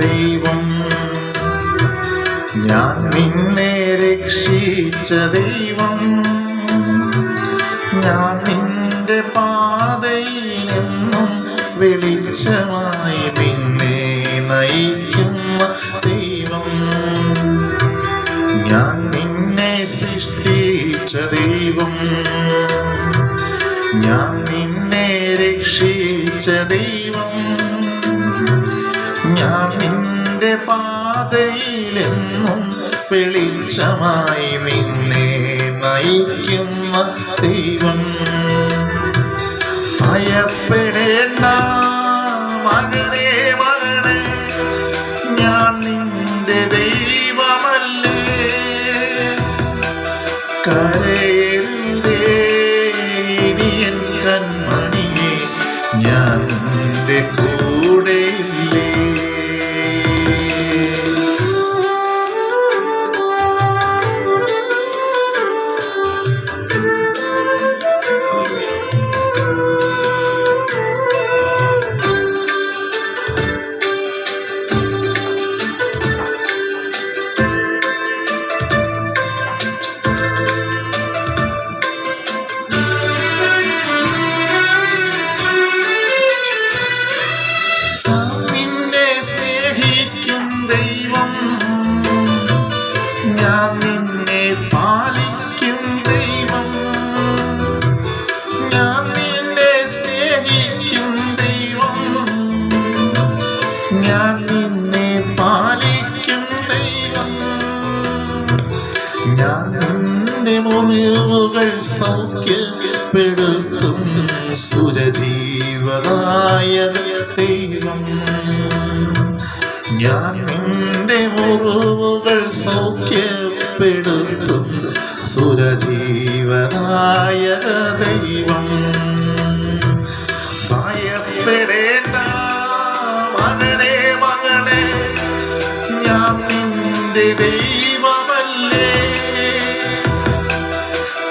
ദൈവം, ഞാൻ നിന്നെ രക്ഷിച്ച ദൈവം, ഞാൻ നിന്റെ പാതയിലെന്നും വെളിച്ചമായി നിന്നെ നയിക്കുന്ന ദൈവം, ഞാൻ നിന്നെ സൃഷ്ടിച്ച ദൈവം, ഞാൻ നിന്നെ രക്ഷിച്ച ദൈവം, ഞാൻ നിന്റെ പാതയിലെന്നും വെളിച്ചമായി നിന്നെ നയിക്കുന്ന ദൈവം. ഭയപ്പെടേണ്ട മകനേ മകനേ, ഞാൻ നിന്റെ ദൈവമല്ലേ, കരയരുതേ ഇനി എൻ കൺമണിയെ, ഞാൻ നിന്റെ കൂടെയില്ലേ. ഞാൻ നിന്നെ പാലിക്കും ദൈവം, ഞാൻ നിന്നെ സ്നേഹിക്കും ദൈവം, ഞാൻ നിന്നെ പാലിക്കും ദൈവം, ഞാൻ നിന്റെ മുറിവുകൾ സൗഖ്യപ്പെടുത്തും സുരജീവനായ ദൈവം, ഞാൻ നിന്റെ മുറിവുകൾ സൗഖ്യപ്പെടുത്തും സുരജീവനായ ദൈവം. ഭയപ്പെടേണ്ട മകനേ മകളെ, ഞാൻ നിന്റെ ദൈവമല്ലേ,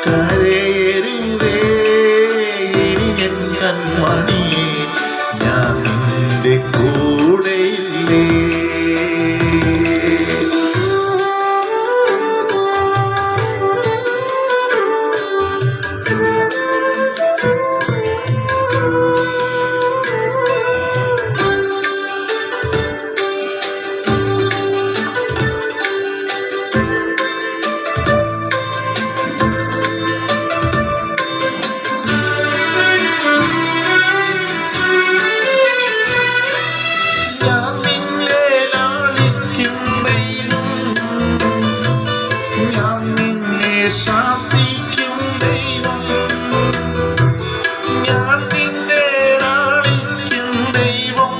കരയരുതേ ഇനി എൻ കൺമണിയെ, ഞാൻ നിന്റെ കൂടെയില്ലേ. ശാസിക്കും ദൈവം, ഞാൻ നിന്നെ ലാളിക്കും ദൈവം,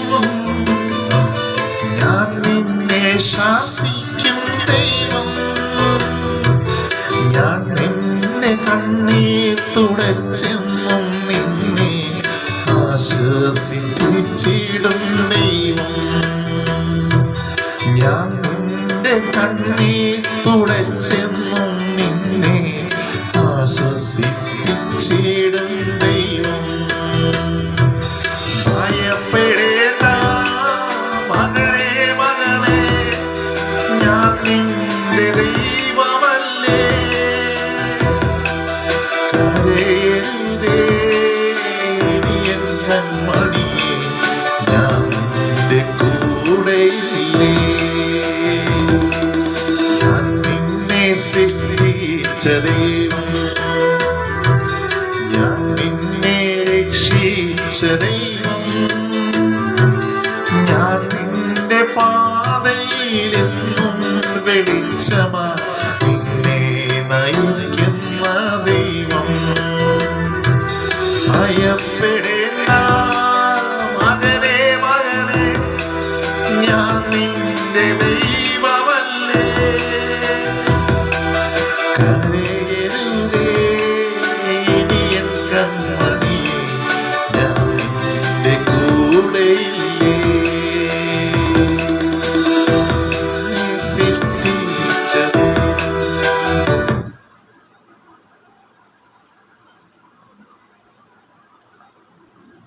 ഞാൻ നിന്നെ ശാസിക്കും ദൈവം, ഞാൻ നിന്നെ കണ്ണീർ തുടച്ചെന്നും നിന്നെ ആശ്വസിപ്പിച്ചിടും ദൈവം, ഞാൻ നിന്റെ കണ്ണീർ തുടച്ചെന്നും നിന്നെ ആശ്വസിപ്പിച്ചിടും ദൈവം. ഭയപ്പെടേണ്ട മകനേ മകനേ, ഞാൻ നിന്റെ ദൈവമല്ലേ, കരയരുതേ ഇനി എൻ കൺമണിയെ, ഞാൻ നിന്റെ കൂടെയില്ലേ. ഞാൻ നിന്നെ സൃഷ്ടിച്ച ദൈവം, ഞാൻ നിന്നെ രക്ഷിച്ച ദൈവം, ഞാൻ നിന്റെ പാതയിലെന്നും വെളിച്ചമായി നിന്നെ നയിക്കും